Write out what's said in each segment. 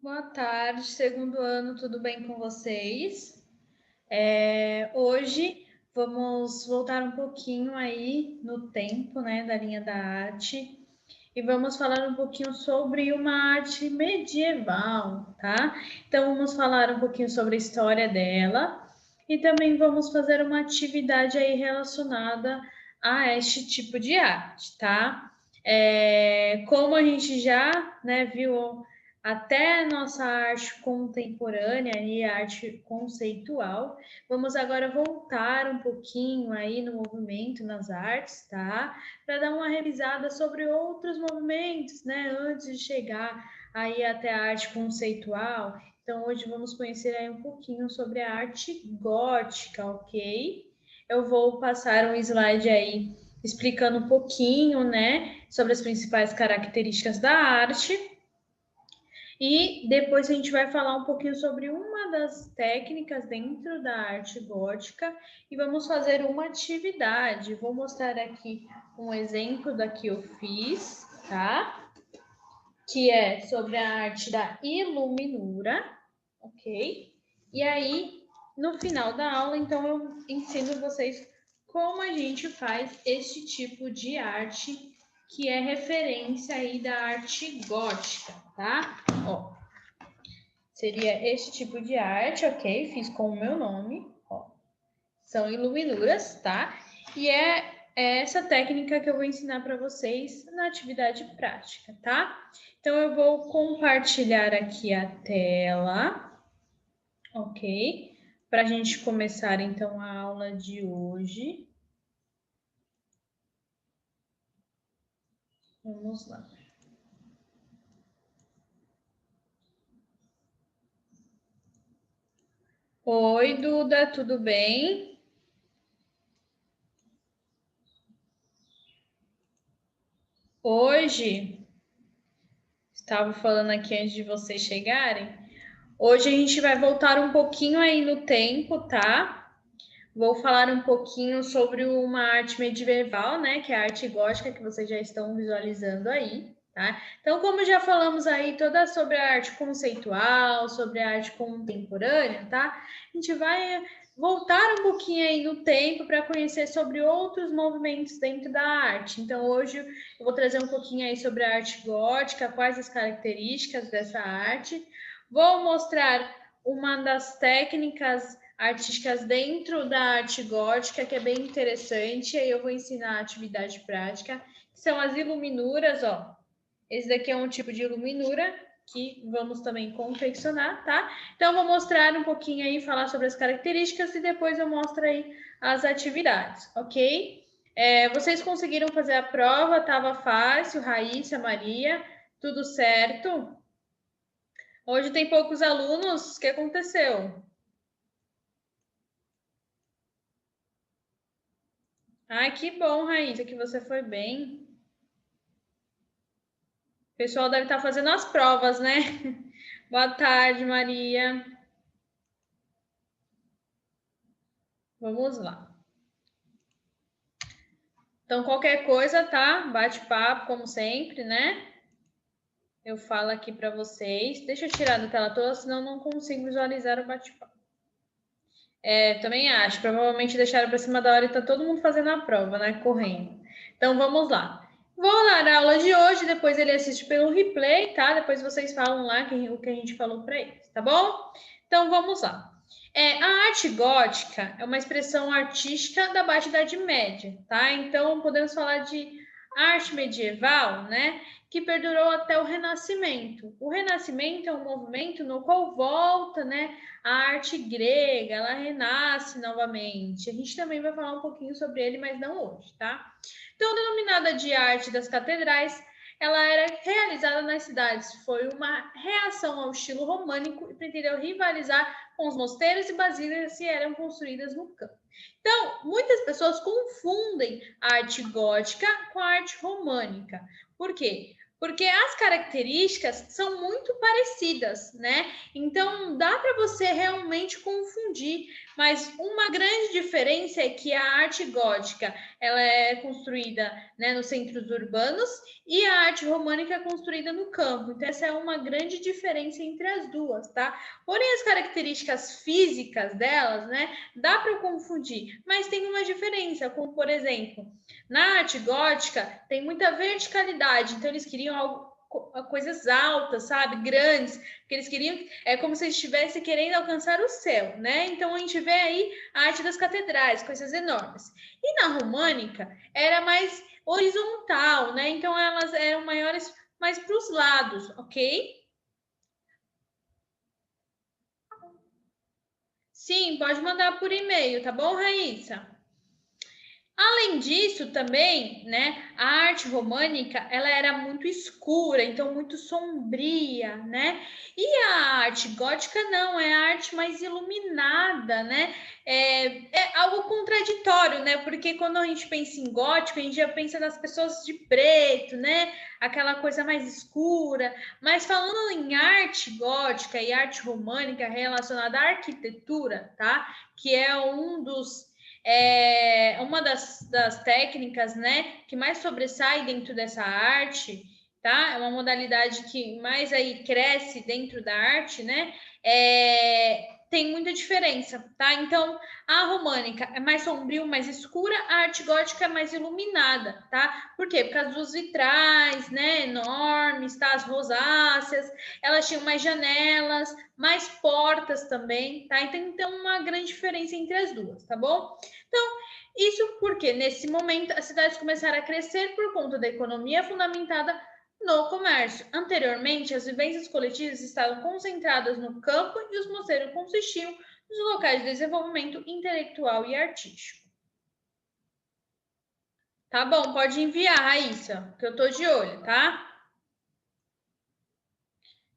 Boa tarde, segundo ano, tudo bem com vocês? Hoje vamos voltar um pouquinho aí no tempo, né, da linha da arte e vamos falar um pouquinho sobre uma arte medieval, tá? Então vamos falar um pouquinho sobre a história dela e também vamos fazer uma atividade aí relacionada a este tipo de arte, tá? Como a gente já, né, viu até a nossa arte contemporânea e a arte conceitual. Vamos agora voltar um pouquinho aí no movimento, nas artes, tá? Para dar uma revisada sobre outros movimentos, né? Antes de chegar aí até a arte conceitual. Então, hoje vamos conhecer aí um pouquinho sobre a arte gótica, ok? Eu vou passar um slide aí explicando um pouquinho, né, sobre as principais características da arte. E depois a gente vai falar um pouquinho sobre uma das técnicas dentro da arte gótica e vamos fazer uma atividade. Vou mostrar aqui um exemplo da que eu fiz, tá? Que é sobre a arte da iluminura, ok? E aí, no final da aula, então, eu ensino vocês como a gente faz este tipo de arte que é referência aí da arte gótica, tá? Ó, seria este tipo de arte, ok? Fiz com o meu nome, ó. São iluminuras, tá? E é essa técnica que eu vou ensinar para vocês na atividade prática, tá? Então, eu vou compartilhar aqui a tela, ok? Para a gente começar, então, a aula de hoje. Vamos lá. Oi, Duda, tudo bem? Hoje, estava falando aqui antes de vocês chegarem, hoje a gente vai voltar um pouquinho aí no tempo, tá? Vou falar um pouquinho sobre uma arte medieval, né? Que é a arte gótica, que vocês já estão visualizando aí, tá? Então, como já falamos aí toda sobre a arte conceitual, sobre a arte contemporânea, tá? A gente vai voltar um pouquinho aí no tempo para conhecer sobre outros movimentos dentro da arte. Então, hoje eu vou trazer um pouquinho aí sobre a arte gótica, quais as características dessa arte. Vou mostrar uma das técnicas artísticas dentro da arte gótica, que é bem interessante. Aí eu vou ensinar a atividade prática, que são as iluminuras, ó. Esse daqui é um tipo de iluminura que vamos também confeccionar, tá? Então, eu vou mostrar um pouquinho aí, falar sobre as características e depois eu mostro aí as atividades, ok? Vocês conseguiram fazer a prova? Tava fácil, Raíssa, Maria, tudo certo? Hoje tem poucos alunos, o que aconteceu? Ai, que bom, Raíssa, que você foi bem. O pessoal deve estar fazendo as provas, né? Boa tarde, Maria. Vamos lá. Então, qualquer coisa, tá? Bate-papo, como sempre, né? Eu falo aqui para vocês. Deixa eu tirar da tela toda, senão não consigo visualizar o bate-papo. Também acho. Provavelmente deixaram para cima da hora e tá todo mundo fazendo a prova, né? Correndo. Então, vamos lá. Vou dar a aula de hoje, depois ele assiste pelo replay, tá? Depois vocês falam lá o que a gente falou para eles, tá bom? Então, vamos lá. A arte gótica é uma expressão artística da Baixa Idade Média, tá? Então, podemos falar de arte medieval, né? Que perdurou até o Renascimento. O Renascimento é um movimento no qual volta, né? A arte grega, ela renasce novamente. A gente também vai falar um pouquinho sobre ele, mas não hoje, tá? Então, denominada de arte das catedrais, ela era realizada nas cidades. Foi uma reação ao estilo românico e pretendeu rivalizar com os mosteiros e basílicas que eram construídas no campo. Então, muitas pessoas confundem a arte gótica com a arte românica. Por quê? porque as características são muito parecidas, né? Então dá para você realmente confundir, mas uma grande diferença é que a arte gótica ela é construída, né, nos centros urbanos e a arte românica é construída no campo. Então essa é uma grande diferença entre as duas, tá? Porém as características físicas delas, né, dá para confundir, mas tem uma diferença, como por exemplo, na arte gótica tem muita verticalidade, então eles queriam algo, coisas altas, sabe, grandes, que eles queriam, é como se eles estivessem querendo alcançar o céu, né? Então a gente vê aí a arte das catedrais, coisas enormes. E na românica era mais horizontal, né? Então elas eram maiores mais para os lados, ok? Sim, pode mandar por e-mail, tá bom, Raíssa? Além disso, também, né, a arte românica, ela era muito escura, então muito sombria, né? E a arte gótica não, é a arte mais iluminada, né? É algo contraditório, né? Porque quando a gente pensa em gótico, a gente já pensa nas pessoas de preto, né? Aquela coisa mais escura. Mas falando em arte gótica e arte românica relacionada à arquitetura, tá? Que é um dos uma das técnicas, né, que mais sobressai dentro dessa arte, tá? É uma modalidade que mais aí cresce dentro da arte, né? Tem muita diferença, tá? Então, a românica é mais sombrio, mais escura, a arte gótica é mais iluminada, tá? Por quê? Por causa dos vitrais, né, enormes, tá? As rosáceas, elas tinham mais janelas, mais portas também, tá? Então, tem uma grande diferença entre as duas, tá bom? Então, isso porque nesse momento as cidades começaram a crescer por conta da economia fundamentada no comércio. Anteriormente, as vivências coletivas estavam concentradas no campo e os mosteiros consistiam nos locais de desenvolvimento intelectual e artístico. Tá bom, pode enviar, Raíssa, que eu tô de olho, tá?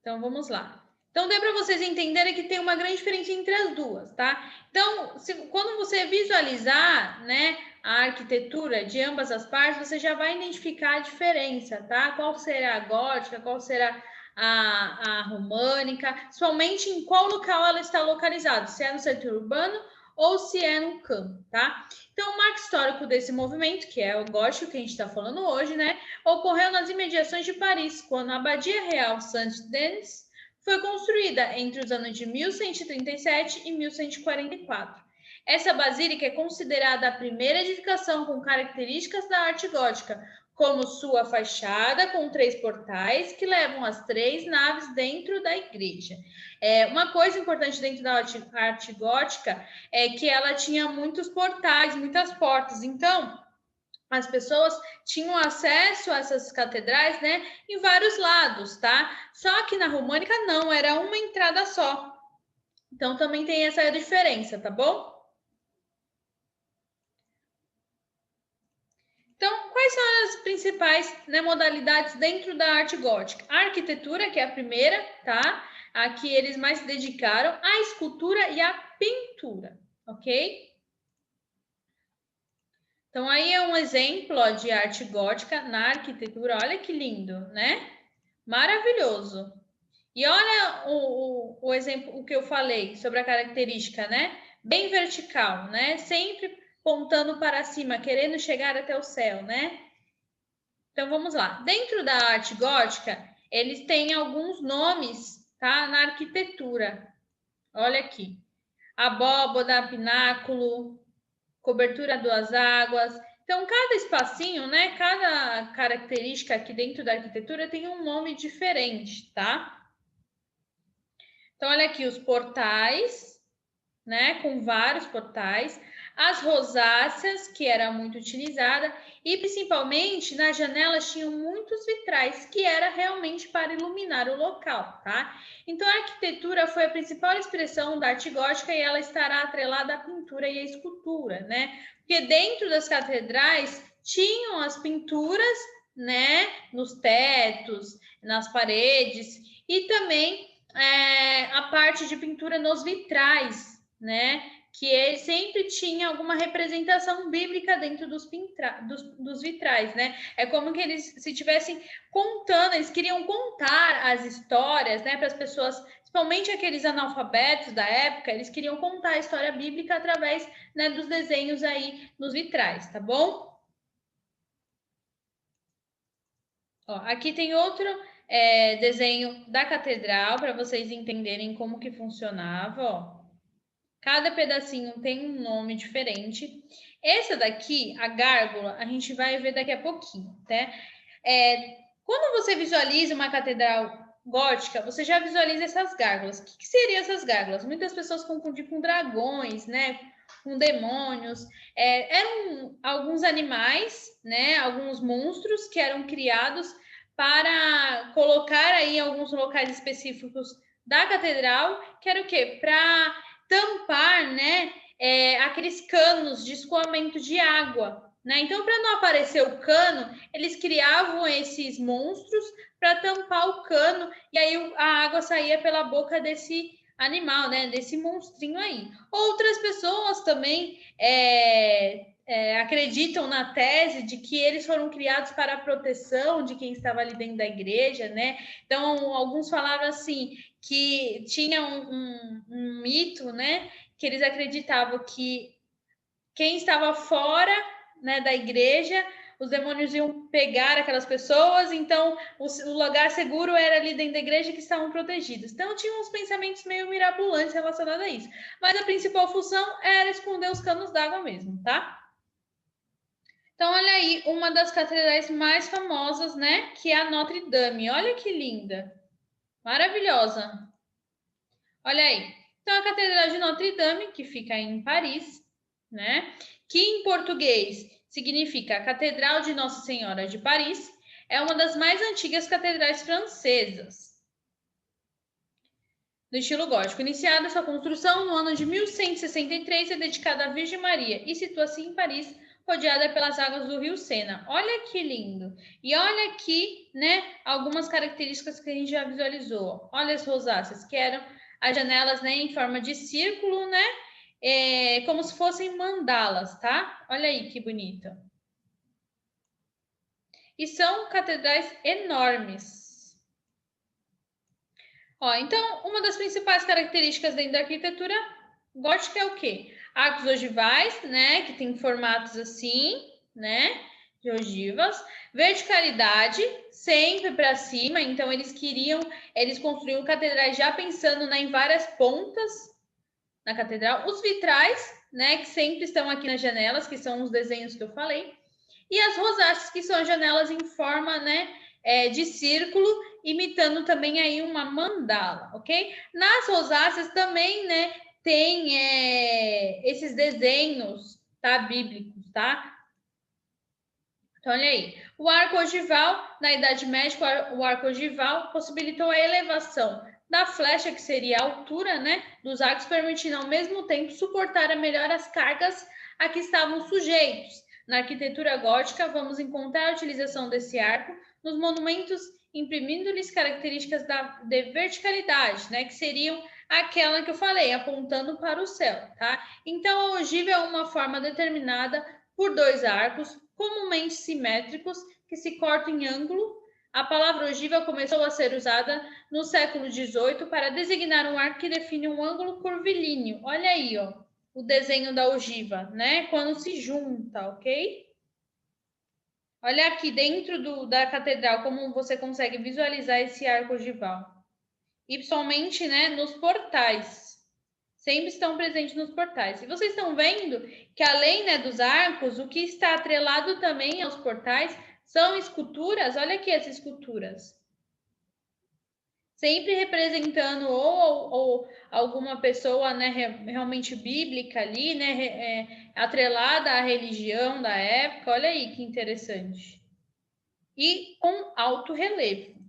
Então, vamos lá. Então, deu para vocês entenderem que tem uma grande diferença entre as duas, tá? Então, quando você visualizar, né, a arquitetura de ambas as partes, você já vai identificar a diferença, tá? Qual será a gótica, qual será a românica, somente em qual local ela está localizada, se é no setor urbano ou se é no campo, tá? Então, o marco histórico desse movimento, que é o gótico que a gente está falando hoje, né, ocorreu nas imediações de Paris, quando a Abadia Real Saint-Denis foi construída entre os anos de 1137 e 1144. Essa basílica é considerada a primeira edificação com características da arte gótica, como sua fachada com 3 portais que levam as 3 naves dentro da igreja. Uma coisa importante dentro da arte gótica é que ela tinha muitos portais, muitas portas. Então, as pessoas tinham acesso a essas catedrais, né, em vários lados, tá? Só que na românica não, era uma entrada só. Então também tem essa diferença, tá bom? Então, quais são as principais, né, modalidades dentro da arte gótica? A arquitetura, que é a primeira, tá? A que eles mais se dedicaram, a escultura e a pintura, ok? Então, aí é um exemplo ó, de arte gótica na arquitetura. Olha que lindo, né? Maravilhoso. E olha o exemplo, o que eu falei sobre a característica, né? Bem vertical, né? Sempre pontando para cima, querendo chegar até o céu, né? Então vamos lá. Dentro da arte gótica, eles têm alguns nomes, tá? Na arquitetura. Olha aqui. Abóboda, pináculo, cobertura a 2 águas. Então, cada espacinho, né? Cada característica aqui dentro da arquitetura tem um nome diferente, tá? Então, olha aqui os portais, né? Com vários portais, as rosáceas, que era muito utilizada, e principalmente nas janelas tinham muitos vitrais, que era realmente para iluminar o local, tá? Então, a arquitetura foi a principal expressão da arte gótica e ela estará atrelada à pintura e à escultura, né? Porque dentro das catedrais tinham as pinturas, né? Nos tetos, nas paredes, e também a parte de pintura nos vitrais, né? que ele sempre tinha alguma representação bíblica dentro dos vitrais, né? É como que eles se tivessem contando, eles queriam contar as histórias, né, para as pessoas, principalmente aqueles analfabetos da época, eles queriam contar a história bíblica através, né, dos desenhos aí nos vitrais, tá bom? Ó, aqui tem outro desenho da catedral para vocês entenderem como que funcionava, ó. Cada pedacinho tem um nome diferente. Essa daqui, a gárgula, a gente vai ver daqui a pouquinho, tá? Quando você visualiza uma catedral gótica, você já visualiza essas gárgulas. O que seriam essas gárgulas? Muitas pessoas confundem com dragões, né? Com demônios. Eram alguns animais, né? Alguns monstros que eram criados para colocar aí em alguns locais específicos da catedral, que era o quê? Para tampar, né? Aqueles canos de escoamento de água, né? Então, para não aparecer o cano, eles criavam esses monstros para tampar o cano e aí a água saía pela boca desse animal, né? Desse monstrinho aí. Outras pessoas também acreditam na tese de que eles foram criados para a proteção de quem estava ali dentro da igreja, né? Então, alguns falavam assim que tinha um mito, né? Que eles acreditavam que quem estava fora, né, da igreja, os demônios iam pegar aquelas pessoas, então o lugar seguro era ali dentro da igreja que estavam protegidos. Então tinha uns pensamentos meio mirabolantes relacionados a isso. Mas a principal função era esconder os canos d'água mesmo, tá? Então olha aí, uma das catedrais mais famosas, né, que é a Notre Dame. Olha que linda. Maravilhosa. Olha aí. Então a Catedral de Notre Dame, que fica em Paris, né? Que em português significa Catedral de Nossa Senhora de Paris, é uma das mais antigas catedrais francesas do estilo gótico. Iniciada sua construção no ano de 1163, é dedicada à Virgem Maria e situa-se em Paris, rodeada pelas águas do rio Sena. Olha que lindo! E olha aqui, né, algumas características que a gente já visualizou. Olha as rosáceas, que eram as janelas, né, em forma de círculo, né, como se fossem mandalas, tá? Olha aí que bonita. E são catedrais enormes. Ó, então, uma das principais características dentro da arquitetura gótica é o quê? Arcos ogivais, né, que tem formatos assim, né, de ogivas. Verticalidade, sempre para cima, então eles construíam catedrais já pensando, né, em várias pontas na catedral. Os vitrais, né, que sempre estão aqui nas janelas, que são os desenhos que eu falei. E as rosáceas, que são as janelas em forma, né, de círculo, imitando também aí uma mandala, ok? Nas rosáceas também, né, tem esses desenhos, tá, bíblicos, tá? Então, olha aí. O arco ogival, na Idade Média, o arco ogival possibilitou a elevação da flecha, que seria a altura, né, dos arcos, permitindo ao mesmo tempo suportar melhor as cargas a que estavam sujeitos. Na arquitetura gótica, vamos encontrar a utilização desse arco nos monumentos, imprimindo-lhes características de verticalidade, né, que seriam aquela que eu falei, apontando para o céu, tá? Então, a ogiva é uma forma determinada por dois arcos, comumente simétricos, que se cortam em ângulo. A palavra ogiva começou a ser usada no século XVIII para designar um arco que define um ângulo curvilíneo. Olha aí, ó, o desenho da ogiva, né? Quando se junta, ok? Olha aqui dentro da catedral como você consegue visualizar esse arco ogival. E principalmente, né, nos portais. Sempre estão presentes nos portais. E vocês estão vendo que além, né, dos arcos, o que está atrelado também aos portais são esculturas. Olha aqui essas esculturas. Sempre representando ou alguma pessoa, né, realmente bíblica ali, né, atrelada à religião da época. Olha aí que interessante. E com alto relevo.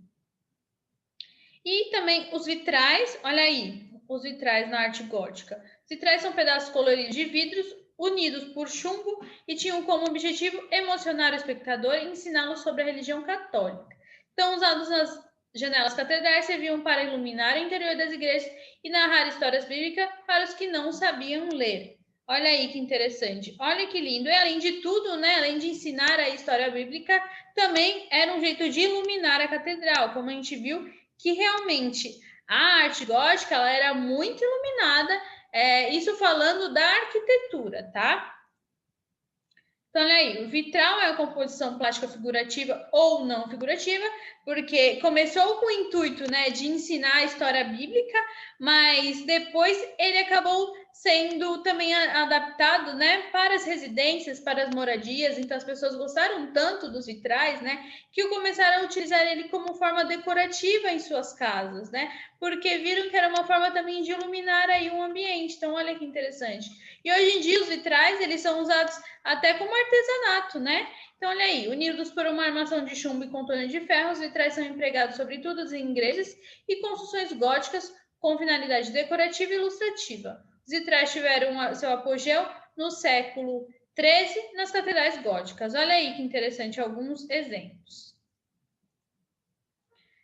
E também os vitrais, olha aí, os vitrais na arte gótica. Os vitrais são pedaços coloridos de vidros unidos por chumbo e tinham como objetivo emocionar o espectador e ensiná-lo sobre a religião católica. Então, usados nas janelas catedrais, serviam para iluminar o interior das igrejas e narrar histórias bíblicas para os que não sabiam ler. Olha aí que interessante. Olha que lindo. E além de tudo, né, além de ensinar a história bíblica, também era um jeito de iluminar a catedral, como a gente viu que realmente a arte gótica ela era muito iluminada, isso falando da arquitetura, tá? Então, olha aí, o vitral é a composição plástica figurativa ou não figurativa, porque começou com o intuito, né, de ensinar a história bíblica, mas depois ele acabou sendo também adaptado, né, para as residências, para as moradias. Então, as pessoas gostaram tanto dos vitrais, né, que começaram a utilizar ele como forma decorativa em suas casas, né, porque viram que era uma forma também de iluminar aí um ambiente. Então, olha que interessante. E hoje em dia os vitrais, eles são usados até como artesanato, né? Então, olha aí, unidos por uma armação de chumbo e contorno de ferro, os vitrais são empregados sobretudo em igrejas e construções góticas com finalidade decorativa e ilustrativa. Os vitrais tiveram seu apogeu no século XIII nas catedrais góticas. Olha aí que interessante, alguns exemplos.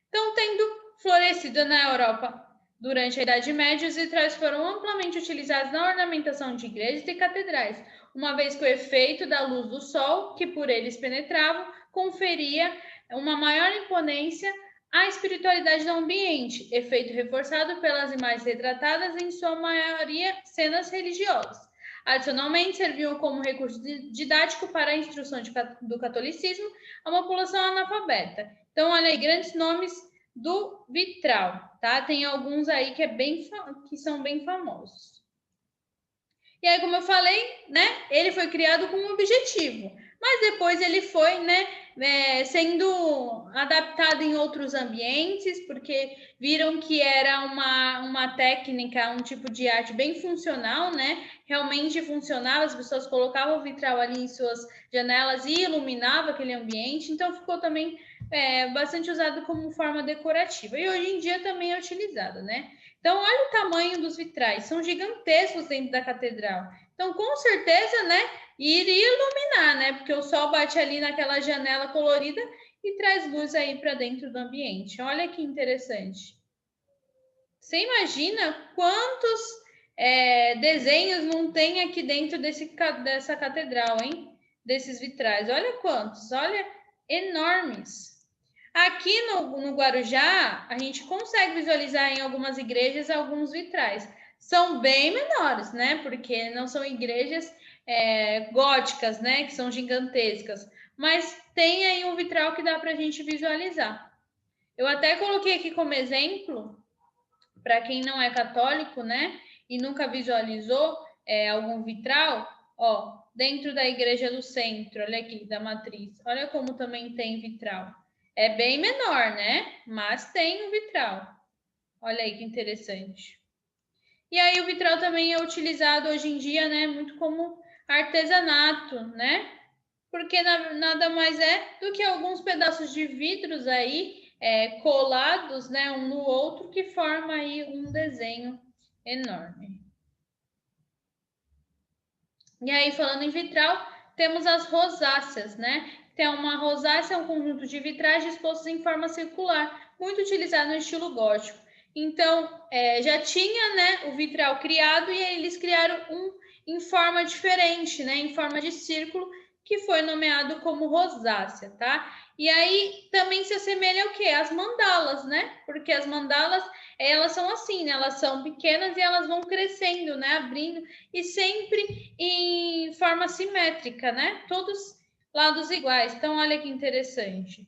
Então, tendo florescido na Europa durante a Idade Média, os vitrais foram amplamente utilizados na ornamentação de igrejas e catedrais, uma vez que o efeito da luz do sol, que por eles penetrava, conferia uma maior imponência à espiritualidade do ambiente, efeito reforçado pelas imagens retratadas, em sua maioria cenas religiosas. Adicionalmente, serviu como recurso didático para a instrução do catolicismo a uma população analfabeta. Então, olha aí, grandes nomes do vitral, tá? Tem alguns aí que são bem famosos. E aí, como eu falei, né? Ele foi criado com um objetivo, mas depois ele foi, né, sendo adaptado em outros ambientes, porque viram que era uma técnica, um tipo de arte bem funcional, né? Realmente funcionava, as pessoas colocavam o vitral ali em suas janelas e iluminava aquele ambiente, então ficou também bastante usado como forma decorativa. E hoje em dia também é utilizado, né? Então, olha o tamanho dos vitrais, são gigantescos dentro da catedral. Então, com certeza, né, iria iluminar, né? Porque o sol bate ali naquela janela colorida e traz luz aí para dentro do ambiente. Olha que interessante. Você imagina quantos desenhos não tem aqui dentro dessa catedral, hein? Desses vitrais. Olha quantos, olha, enormes. Aqui no Guarujá, a gente consegue visualizar em algumas igrejas alguns vitrais. São bem menores, né? Porque não são igrejas góticas, né? Que são gigantescas. Mas tem aí um vitral que dá para a gente visualizar. Eu até coloquei aqui como exemplo, para quem não é católico, né? E nunca visualizou algum vitral, ó, dentro da igreja do centro, olha aqui, da matriz. Olha como também tem vitral. É bem menor, né? Mas tem um vitral. Olha aí que interessante. E aí o vitral também é utilizado hoje em dia, né? Muito como artesanato, né? Porque nada mais é do que alguns pedaços de vidros aí colados, né? Um no outro que forma aí um desenho enorme. E aí, falando em vitral, temos as rosáceas, né? Então, uma rosácea é um conjunto de vitrais dispostos em forma circular, muito utilizado no estilo gótico. Então, já tinha, né, o vitral criado e aí eles criaram um em forma diferente, né, em forma de círculo, que foi nomeado como rosácea, tá? E aí também se assemelha ao quê? As mandalas, né? Porque as mandalas, elas são assim, né? Elas são pequenas e elas vão crescendo, né? Abrindo e sempre em forma simétrica, né? Todos lados iguais. Então, olha que interessante.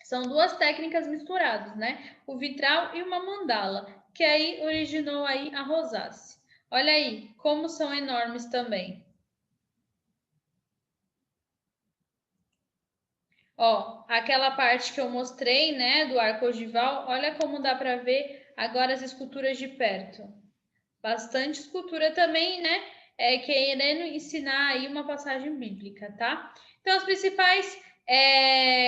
São duas técnicas misturadas, né? O vitral e uma mandala, que aí originou aí a rosácea. Olha aí como são enormes também. Ó, aquela parte que eu mostrei, né, do arco ogival, olha como dá para ver agora as esculturas de perto. Bastante escultura também, né, querendo ensinar aí uma passagem bíblica, tá? Então, as principais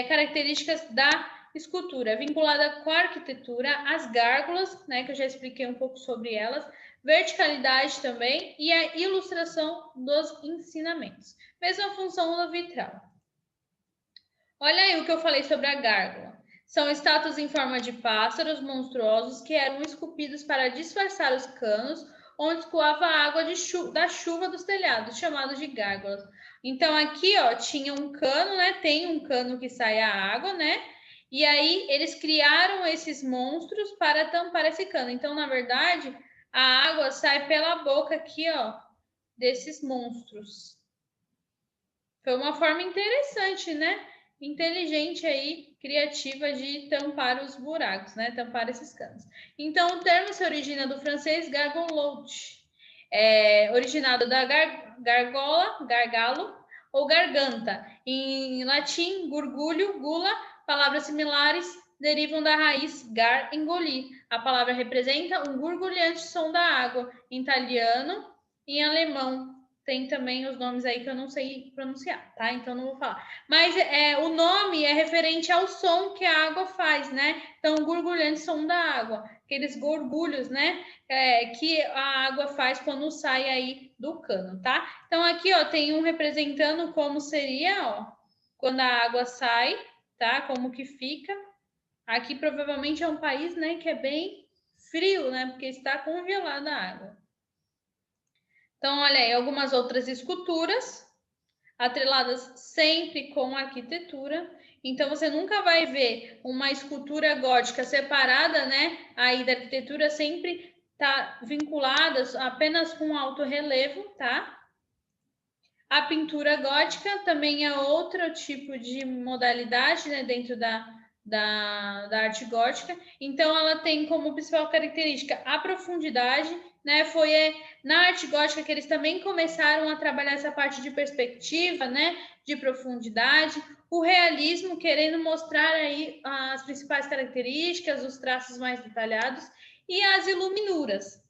características da escultura, vinculada com a arquitetura, as gárgulas, né, que eu já expliquei um pouco sobre elas, verticalidade também e a ilustração dos ensinamentos. Mesma função do vitral. Olha aí o que eu falei sobre a gárgula. São estátuas em forma de pássaros monstruosos que eram esculpidos para disfarçar os canos onde escoava a água da chuva dos telhados, chamados de gárgulas. Então, aqui, ó, tinha um cano, né? Tem um cano que sai a água, né? E aí, eles criaram esses monstros para tampar esse cano. Então, na verdade, a água sai pela boca aqui, ó, desses monstros. Foi uma forma interessante, né? Inteligente aí, criativa de tampar os buracos, né? Tampar esses canos. Então, o termo se origina do francês gargouloute, originado da gargola, gargalo ou garganta. Em latim, gurgulho, gula, palavras similares derivam da raiz gar, engolir. A palavra representa um gurgulhante som da água. Em italiano, em alemão, tem também os nomes aí que eu não sei pronunciar, tá? Então não vou falar. Mas o nome é referente ao som que a água faz, né? Então, gurgulhante som da água, aqueles gorgulhos, né? Que a água faz quando sai aí do cano, tá? Então, aqui, ó, tem um representando como seria, ó, quando a água sai, tá? Como que fica. Aqui provavelmente é um país, né, que é bem frio, né? Porque está congelada a água. Então, olha aí, algumas outras esculturas atreladas sempre com arquitetura. Então, você nunca vai ver uma escultura gótica separada, né? Aí da arquitetura sempre tá vinculada apenas com alto relevo, tá? A pintura gótica também é outro tipo de modalidade, né? Dentro da arte gótica. Então, ela tem como principal característica a profundidade, né? Foi na arte gótica que eles também começaram a trabalhar essa parte de perspectiva, né? De profundidade, o realismo, querendo mostrar aí as principais características, os traços mais detalhados, e as iluminuras,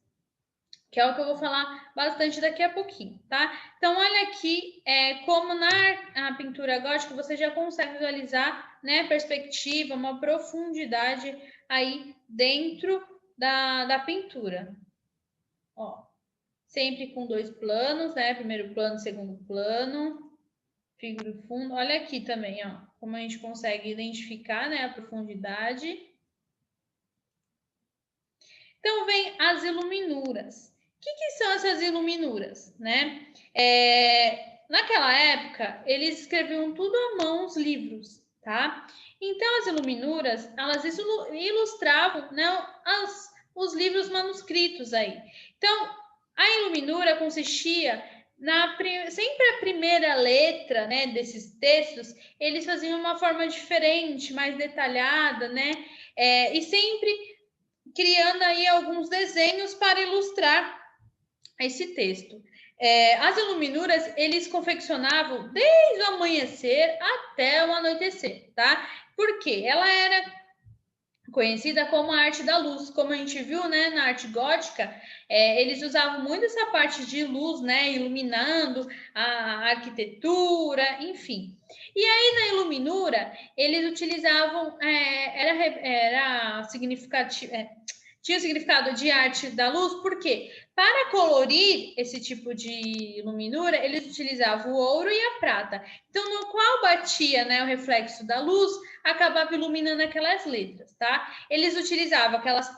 que é o que eu vou falar bastante daqui a pouquinho, tá? Então, olha aqui como na pintura gótica você já consegue visualizar, né, perspectiva, uma profundidade aí dentro da pintura. Ó, sempre com dois planos, né? Primeiro plano, segundo plano, figura e fundo. Olha aqui também, ó, como a gente consegue identificar, né, a profundidade. Então, vem as iluminuras. O que são essas iluminuras, né? Naquela época, eles escreviam tudo à mão, os livros, tá? Então, as iluminuras, elas ilustravam, né, os livros manuscritos aí. Então, a iluminura consistia sempre a primeira letra, né, desses textos, eles faziam uma forma diferente, mais detalhada, né? E sempre criando aí alguns desenhos para ilustrar esse texto. As iluminuras, eles confeccionavam desde o amanhecer até o anoitecer, tá? Porque ela era conhecida como a arte da luz, como a gente viu, né, na arte gótica, eles usavam muito essa parte de luz, né, iluminando a arquitetura, enfim. E aí na iluminura eles utilizavam, era significativo, tinha o significado de arte da luz, porque para colorir esse tipo de iluminura, eles utilizavam o ouro e a prata. Então, no qual batia, né, o reflexo da luz, acabava iluminando aquelas letras, tá? Eles utilizavam aquelas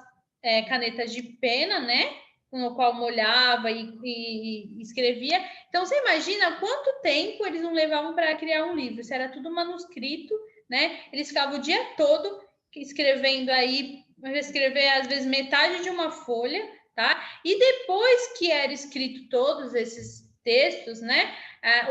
canetas de pena, né, no qual molhava e escrevia. Então, você imagina quanto tempo eles não levavam para criar um livro? Isso era tudo manuscrito, né? Eles ficavam o dia todo escrevendo aí, escrever às vezes metade de uma folha, tá? E depois que era escrito todos esses textos, né?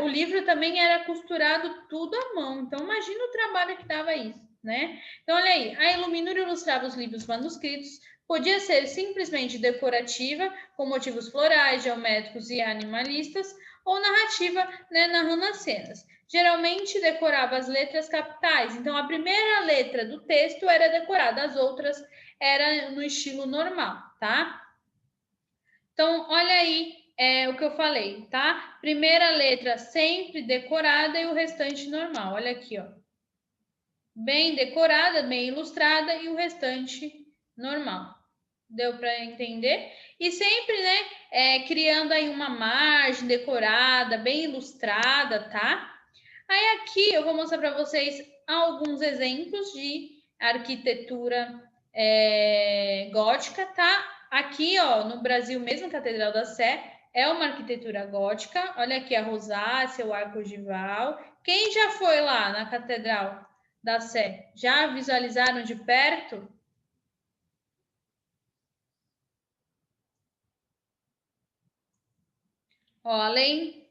O livro também era costurado tudo à mão. Então, imagina o trabalho que dava isso, né? Então, olha aí, a iluminura ilustrava os livros manuscritos, podia ser simplesmente decorativa, com motivos florais, geométricos e animalistas, ou narrativa, né, narrando as cenas. Geralmente decorava as letras capitais. Então, a primeira letra do texto era decorada, as outras eram no estilo normal, tá? Então, olha aí o que eu falei, tá? Primeira letra sempre decorada e o restante normal. Olha aqui, ó. Bem decorada, bem ilustrada e o restante normal. Deu para entender? E sempre, né, criando aí uma margem decorada, bem ilustrada, tá? Aí aqui eu vou mostrar para vocês alguns exemplos de arquitetura gótica, tá? Aqui, ó, no Brasil mesmo, Catedral da Sé é uma arquitetura gótica. Olha aqui a rosácea, o arco ogival. Quem já foi lá na Catedral da Sé? Já visualizaram de perto? Ó, além,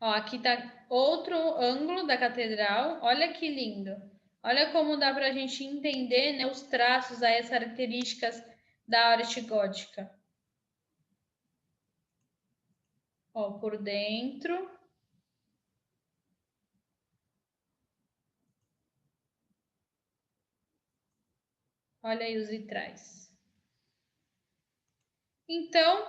ó, aqui tá outro ângulo da catedral. Olha que lindo. Olha como dá para a gente entender, né, os traços, aí, as características da arte gótica. Ó, por dentro. Olha aí os vitrais. Então,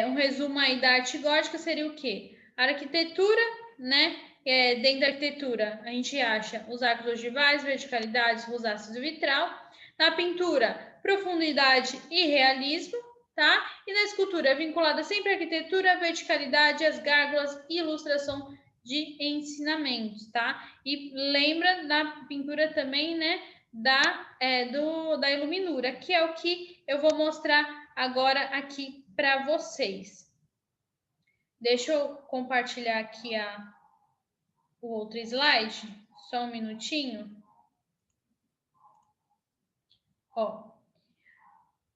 um resumo aí da arte gótica seria o quê? A arquitetura, né? Dentro da arquitetura, a gente acha os arcos ogivais, verticalidades, rosáceas e vitral. Na pintura, profundidade e realismo, tá? E na escultura, vinculada sempre à arquitetura, verticalidade, as gárgulas e ilustração de ensinamentos, tá? E lembra da pintura também, né? Da iluminura, que é o que eu vou mostrar agora aqui para vocês. Deixa eu compartilhar aqui o outro slide, só um minutinho. Ó,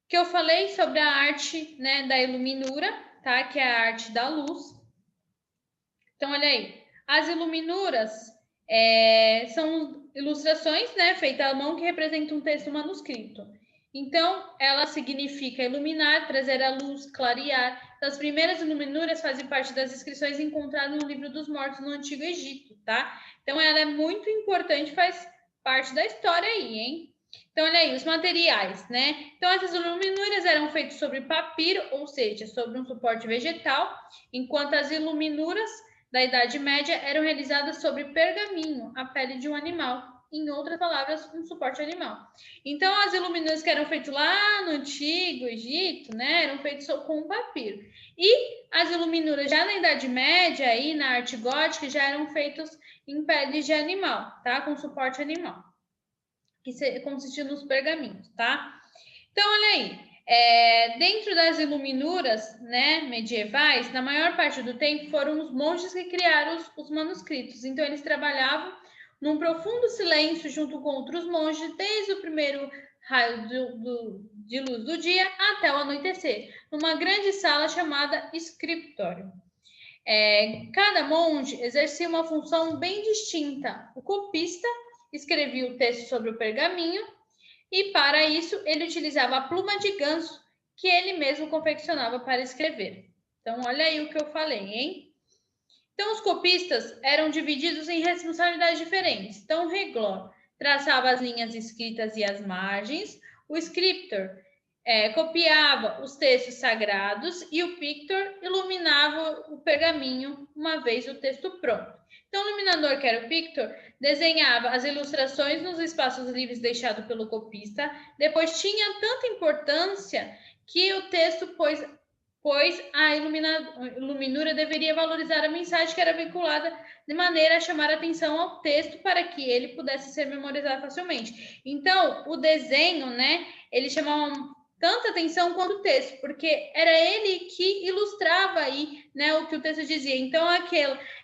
que eu falei sobre a arte, né, da iluminura, tá? Que é a arte da luz. Então, olha aí, as iluminuras são ilustrações, né, feitas à mão que representam um texto manuscrito. Então, ela significa iluminar, trazer a luz, clarear. As primeiras iluminuras fazem parte das inscrições encontradas no Livro dos Mortos no Antigo Egito, tá? Então, ela é muito importante, faz parte da história aí, hein? Então, olha aí, os materiais, né? Então, essas iluminuras eram feitas sobre papiro, ou seja, sobre um suporte vegetal, enquanto as iluminuras da Idade Média eram realizadas sobre pergaminho, a pele de um animal. Em outras palavras, um suporte animal. Então, as iluminuras que eram feitas lá no Antigo Egito, né, eram feitas com papiro. E as iluminuras já na Idade Média, aí, na arte gótica, já eram feitas em pele de animal, tá? Com suporte animal, que consistia nos pergaminhos, tá? Então, olha aí. Dentro das iluminuras, né, medievais, na maior parte do tempo foram os monges que criaram os manuscritos. Então, eles trabalhavam num profundo silêncio junto com outros monges, desde o primeiro raio de luz do dia até o anoitecer, numa grande sala chamada escritório. Cada monge exercia uma função bem distinta. O copista escrevia o texto sobre o pergaminho, e para isso ele utilizava a pluma de ganso que ele mesmo confeccionava para escrever. Então, olha aí o que eu falei, hein? Então, os copistas eram divididos em responsabilidades diferentes. Então, o reglor traçava as linhas escritas e as margens, o scriptor copiava os textos sagrados e o pictor iluminava o pergaminho uma vez o texto pronto. Então, o iluminador, que era o pictor, desenhava as ilustrações nos espaços livres deixados pelo copista. Depois, tinha tanta importância que o texto pois a iluminura deveria valorizar a mensagem que era vinculada de maneira a chamar a atenção ao texto para que ele pudesse ser memorizado facilmente. Então, o desenho, né, ele chamava tanta atenção quanto o texto, porque era ele que ilustrava aí, né, o que o texto dizia. Então,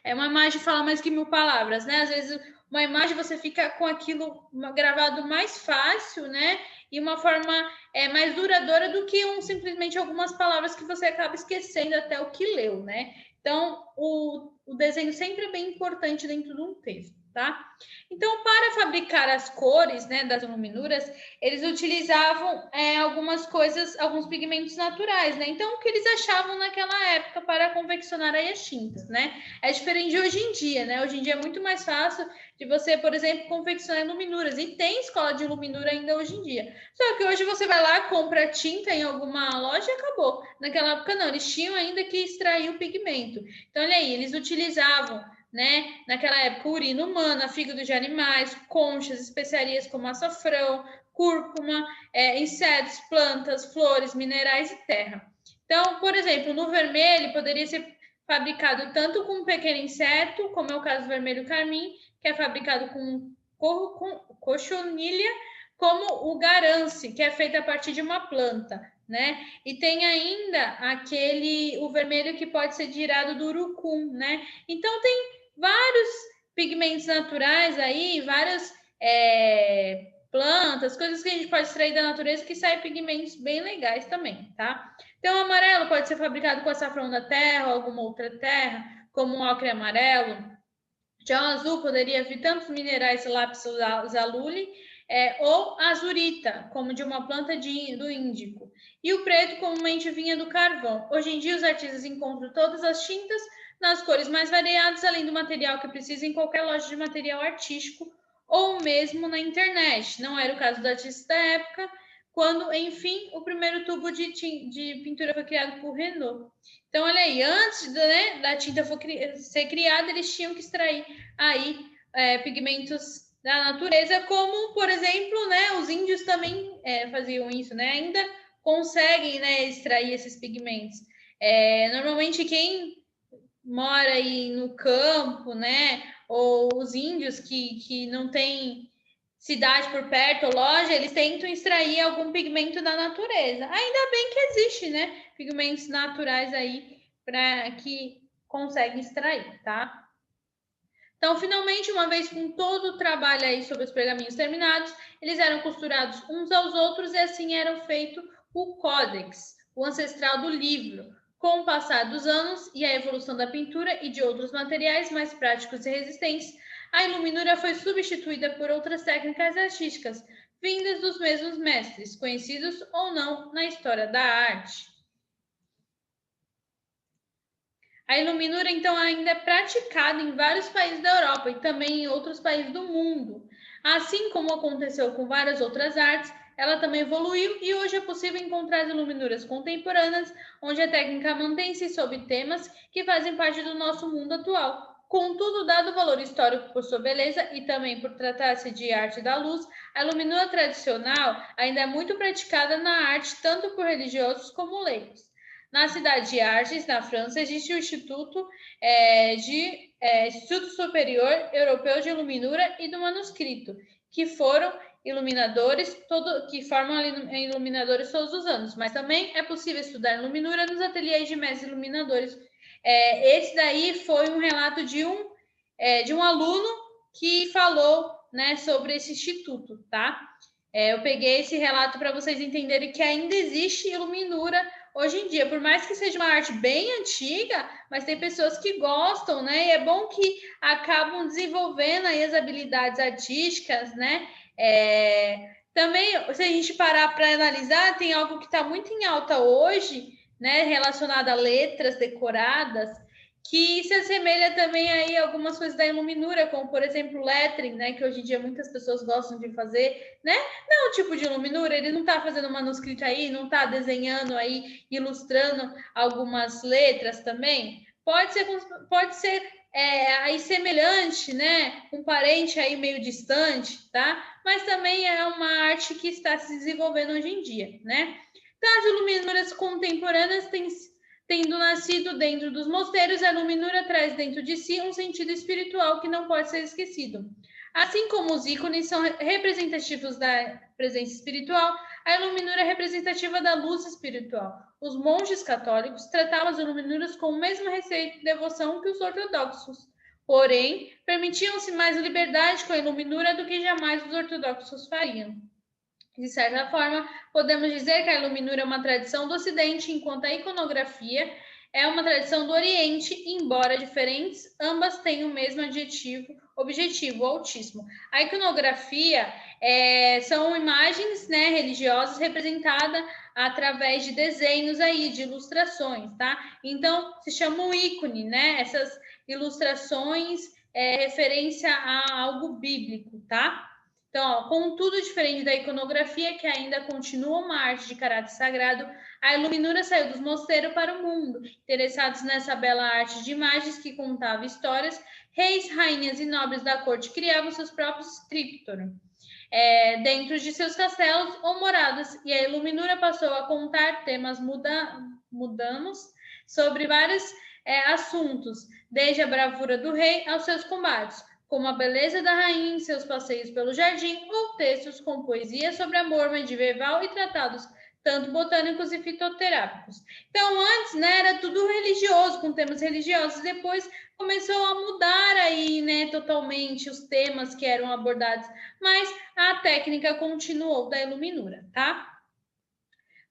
uma imagem fala mais que 1000 palavras, né? Às vezes, uma imagem você fica com aquilo gravado mais fácil, né? E uma forma mais duradoura do que simplesmente algumas palavras que você acaba esquecendo até o que leu, né? Então, o desenho sempre é bem importante dentro de um texto, tá? Então, para fabricar as cores, né, das iluminuras, eles utilizavam algumas coisas, alguns pigmentos naturais, né? Então, o que eles achavam naquela época para confeccionar aí as tintas, né? É diferente de hoje em dia, né? Hoje em dia é muito mais fácil de você, por exemplo, confeccionar iluminuras. E tem escola de iluminura ainda hoje em dia. Só que hoje você vai lá, compra tinta em alguma loja e acabou. Naquela época não, eles tinham ainda que extrair o pigmento. Então, olha aí, eles utilizavam, né, naquela época, urina humana, fígado de animais, conchas, especiarias como açafrão, cúrcuma, insetos, plantas, flores, minerais e terra. Então, por exemplo, no vermelho poderia ser fabricado tanto com um pequeno inseto, como é o caso do vermelho carmim, que é fabricado com cochonilha, como o garance, que é feito a partir de uma planta, né? E tem ainda o vermelho que pode ser tirado do urucum, né? Então tem vários pigmentos naturais aí, várias plantas, coisas que a gente pode extrair da natureza que saem pigmentos bem legais também, tá? Então, o amarelo pode ser fabricado com açafrão da terra ou alguma outra terra, como o ocre amarelo. Já o azul poderia vir tanto minerais lápis lazuli ou azurita, como de uma planta do Índico. E o preto comumente vinha do carvão. Hoje em dia, os artistas encontram todas as tintas nas cores mais variadas, além do material que precisa em qualquer loja de material artístico ou mesmo na internet. Não era o caso do artista da época, quando, enfim, o primeiro tubo de pintura foi criado por Renault. Então, olha aí, antes da tinta ser criada, eles tinham que extrair aí pigmentos da natureza, como, por exemplo, né, os índios também faziam isso, né? Ainda conseguem, né, extrair esses pigmentos. Normalmente, quem mora aí no campo, né, ou os índios que não tem cidade por perto ou loja, eles tentam extrair algum pigmento da natureza. Ainda bem que existe, né, pigmentos naturais aí para que conseguem extrair, tá? Então, finalmente, uma vez com todo o trabalho aí sobre os pergaminhos terminados, eles eram costurados uns aos outros e assim era feito o códex, o ancestral do livro. Com o passar dos anos e a evolução da pintura e de outros materiais mais práticos e resistentes, a iluminura foi substituída por outras técnicas artísticas, vindas dos mesmos mestres, conhecidos ou não na história da arte. A iluminura, então, ainda é praticada em vários países da Europa e também em outros países do mundo. Assim como aconteceu com várias outras artes, ela também evoluiu e hoje é possível encontrar iluminuras contemporâneas, onde a técnica mantém-se sob temas que fazem parte do nosso mundo atual. Contudo, dado o valor histórico por sua beleza e também por tratar-se de arte da luz, a iluminura tradicional ainda é muito praticada na arte, tanto por religiosos como leigos. Na cidade de Arges, na França, existe o Instituto Superior Europeu de Iluminura e do Manuscrito, que foram que formam iluminadores todos os anos, mas também é possível estudar iluminura nos ateliês de mestres iluminadores. Esse daí foi um relato de um aluno que falou, né, sobre esse instituto, tá? Eu peguei esse relato para vocês entenderem que ainda existe iluminura hoje em dia, por mais que seja uma arte bem antiga, mas tem pessoas que gostam, né? E é bom que acabam desenvolvendo aí as habilidades artísticas, né? Também, se a gente parar para analisar, tem algo que está muito em alta hoje, né? Relacionado a letras decoradas, que se assemelha também aí a algumas coisas da iluminura, como, por exemplo, lettering, né? Que hoje em dia muitas pessoas gostam de fazer, né? Não o tipo de iluminura, ele não está fazendo manuscrito aí, não está desenhando aí, ilustrando algumas letras também. Pode ser aí semelhante, né? Um parente aí meio distante, tá? Mas também é uma arte que está se desenvolvendo hoje em dia, né? Então, as iluminuras contemporâneas tendo nascido dentro dos mosteiros, a iluminura traz dentro de si um sentido espiritual que não pode ser esquecido. Assim como os ícones são representativos da presença espiritual, a iluminura é representativa da luz espiritual. Os monges católicos tratavam as iluminuras com o mesmo receito e devoção que os ortodoxos. Porém, permitiam-se mais liberdade com a iluminura do que jamais os ortodoxos fariam. De certa forma, podemos dizer que a iluminura é uma tradição do Ocidente, enquanto a iconografia é uma tradição do Oriente, embora diferentes, ambas têm o mesmo objetivo, o autismo. A iconografia são imagens, né, religiosas representadas através de desenhos aí, de ilustrações, tá? Então, se chama um ícone, né? Essas ilustrações referência a algo bíblico, tá? Então, ó, contudo, diferente da iconografia, que ainda continua uma arte de caráter sagrado, a iluminura saiu dos mosteiros para o mundo. Interessados nessa bela arte de imagens que contava histórias, reis, rainhas e nobres da corte criavam seus próprios scriptorum dentro de seus castelos ou moradas, e a iluminura passou a contar temas mudamos sobre vários assuntos, desde a bravura do rei aos seus combates. como a beleza da rainha em seus passeios pelo jardim, ou textos com poesia sobre amor medieval e tratados tanto botânicos e fitoterápicos. Então, antes, né, era tudo religioso, com temas religiosos, depois começou a mudar aí, né, totalmente os temas que eram abordados, mas a técnica continuou da iluminura, tá?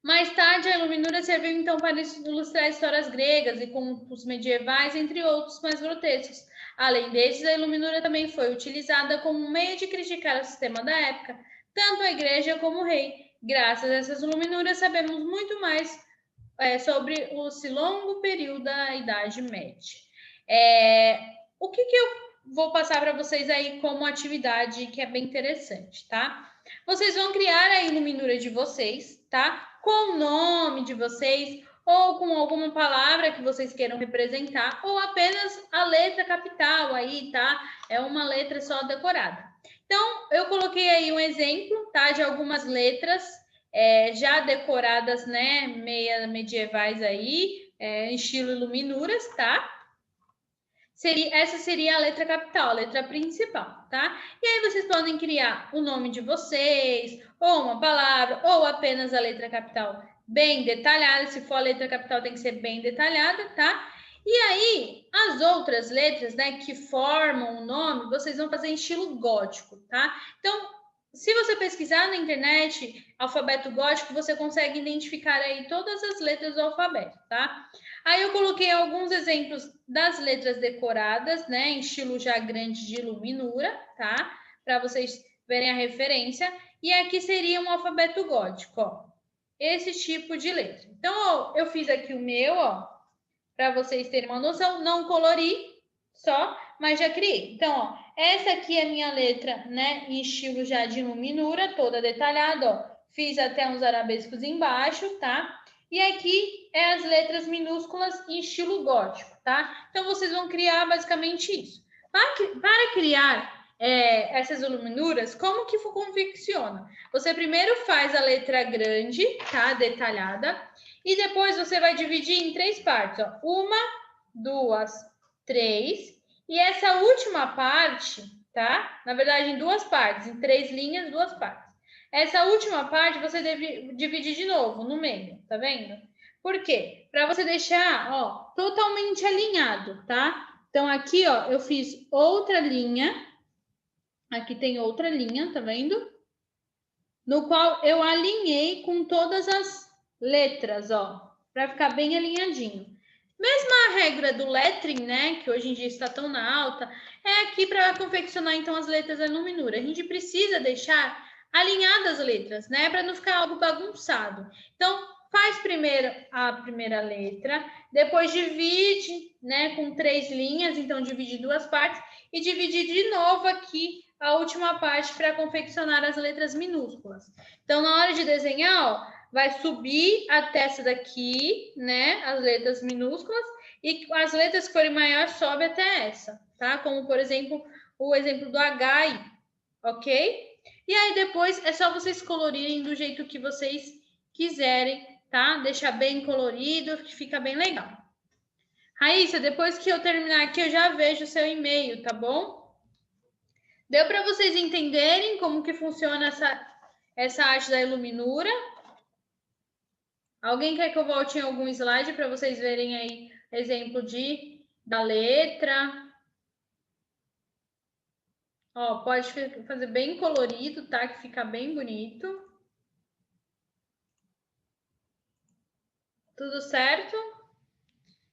Mais tarde, a iluminura serviu então para ilustrar histórias gregas e contos medievais, entre outros mais grotescos. Além desses, a iluminura também foi utilizada como um meio de criticar o sistema da época, tanto a igreja como o rei. Graças a essas iluminuras, sabemos muito mais sobre esse longo período da Idade Média. O que eu vou passar para vocês aí como atividade que é bem interessante, tá? Vocês vão criar a iluminura de vocês, tá? Com o nome de vocês, ou com alguma palavra que vocês queiram representar, ou apenas a letra capital aí, tá? É uma letra só decorada. Então, eu coloquei aí um exemplo, tá? De algumas letras já decoradas, né? Medievais aí, em estilo iluminuras, tá? Essa seria a letra capital, a letra principal, tá? E aí vocês podem criar o nome de vocês, ou uma palavra, ou apenas a letra capital bem detalhada. Se for a letra capital, tem que ser bem detalhada, tá? E aí, as outras letras, né, que formam o nome, vocês vão fazer em estilo gótico, tá? Então, se você pesquisar na internet alfabeto gótico, você consegue identificar aí todas as letras do alfabeto, tá? Aí eu coloquei alguns exemplos das letras decoradas, né, em estilo já grande de iluminura, tá? Para vocês verem a referência. E aqui seria um alfabeto gótico, ó. Esse tipo de letra. Então, ó, eu fiz aqui o meu, ó, para vocês terem uma noção. Não colori só, mas já criei. Então, ó, essa aqui é a minha letra, né, em estilo já de iluminura, toda detalhada, ó. Fiz até uns arabescos embaixo, tá? E aqui é as letras minúsculas em estilo gótico, tá? Então, vocês vão criar basicamente isso. Para criar essas iluminuras, como que funciona? Você primeiro faz a letra grande, tá? Detalhada. E depois você vai dividir em 3 partes, ó. 1, 2, 3. E essa última parte, tá? Na verdade, em 2 partes, em 3 linhas, 2 partes. Essa última parte você deve dividir de novo no meio, tá vendo? Por quê? Para você deixar, ó, totalmente alinhado, tá? Então aqui, ó, eu fiz outra linha. Aqui tem outra linha, tá vendo? No qual eu alinhei com todas as letras, ó, para ficar bem alinhadinho. Mesma regra do lettering, né, que hoje em dia está tão na alta, é aqui para confeccionar então as letras da iluminura. A gente precisa deixar alinhadas as letras, né, para não ficar algo bagunçado. Então, faz primeiro a primeira letra, depois divide, né, com 3 linhas, então divide em 2 partes e divide de novo aqui a última parte para confeccionar as letras minúsculas. Então, na hora de desenhar, ó, vai subir até essa daqui, né, as letras minúsculas, e as letras que forem maiores sobe até essa, tá? Como, por exemplo, o exemplo do H aí, ok? E aí depois é só vocês colorirem do jeito que vocês quiserem, tá? Deixar bem colorido, que fica bem legal. Raíssa, depois que eu terminar aqui, eu já vejo o seu e-mail, tá bom? Deu para vocês entenderem como que funciona essa arte da iluminura? Alguém quer que eu volte em algum slide para vocês verem aí exemplo da letra? Ó, pode fazer bem colorido, tá? Que fica bem bonito. Tudo certo?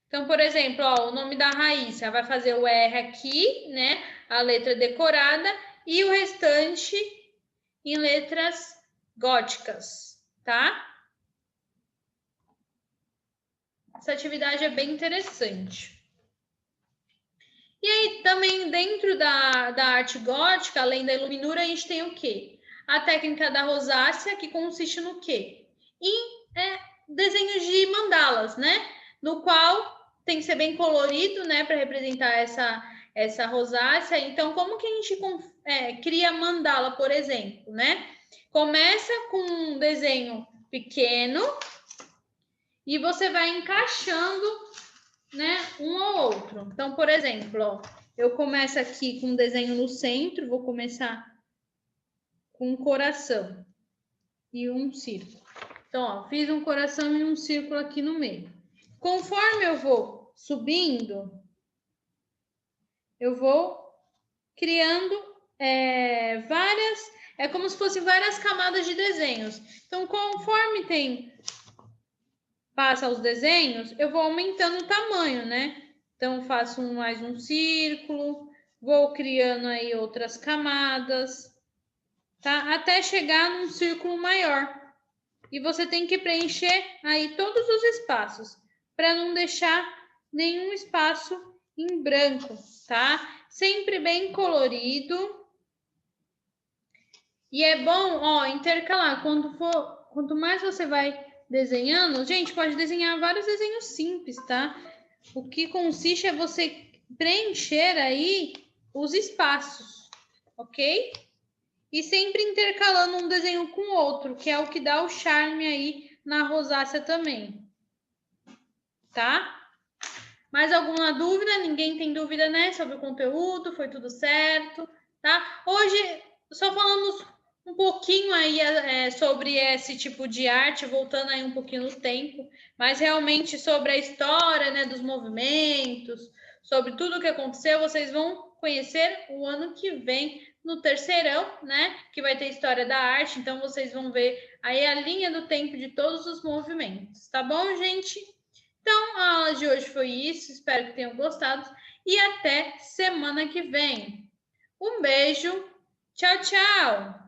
Então, por exemplo, ó, o nome da Raíssa vai fazer o R aqui, né? A letra decorada e o restante em letras góticas, tá? Essa atividade é bem interessante. E aí, também dentro da arte gótica, além da iluminura, a gente tem o quê? A técnica da rosácea, que consiste no quê? Em desenhos de mandalas, né? No qual tem que ser bem colorido, né? Para representar essa rosácea. Então, como que a gente cria mandala, por exemplo, né? Começa com um desenho pequeno e você vai encaixando, né, um ao outro. Então, por exemplo, ó, eu começo aqui com um desenho no centro, vou começar com um coração e um círculo. Então, ó, fiz um coração e um círculo aqui no meio. Conforme eu vou subindo, eu vou criando como se fossem várias camadas de desenhos. Então, conforme passa os desenhos, eu vou aumentando o tamanho, né? Então, faço mais um círculo, vou criando aí outras camadas, tá? Até chegar num círculo maior. E você tem que preencher aí todos os espaços, para não deixar nenhum espaço em branco, tá? Sempre bem colorido. E é bom, ó, intercalar. Quanto mais você vai desenhando, gente, pode desenhar vários desenhos simples, tá? O que consiste é você preencher aí os espaços, ok? E sempre intercalando um desenho com o outro, que é o que dá o charme aí na rosácea também, tá? Mais alguma dúvida? Ninguém tem dúvida, né? Sobre o conteúdo, foi tudo certo, tá? Hoje, só falamos um pouquinho aí sobre esse tipo de arte, voltando aí um pouquinho no tempo, mas realmente sobre a história, né, dos movimentos, sobre tudo o que aconteceu, vocês vão conhecer o ano que vem no terceirão, né, que vai ter história da arte, então vocês vão ver aí a linha do tempo de todos os movimentos, tá bom, gente? Então, a aula de hoje foi isso, espero que tenham gostado e até semana que vem. Um beijo, tchau, tchau!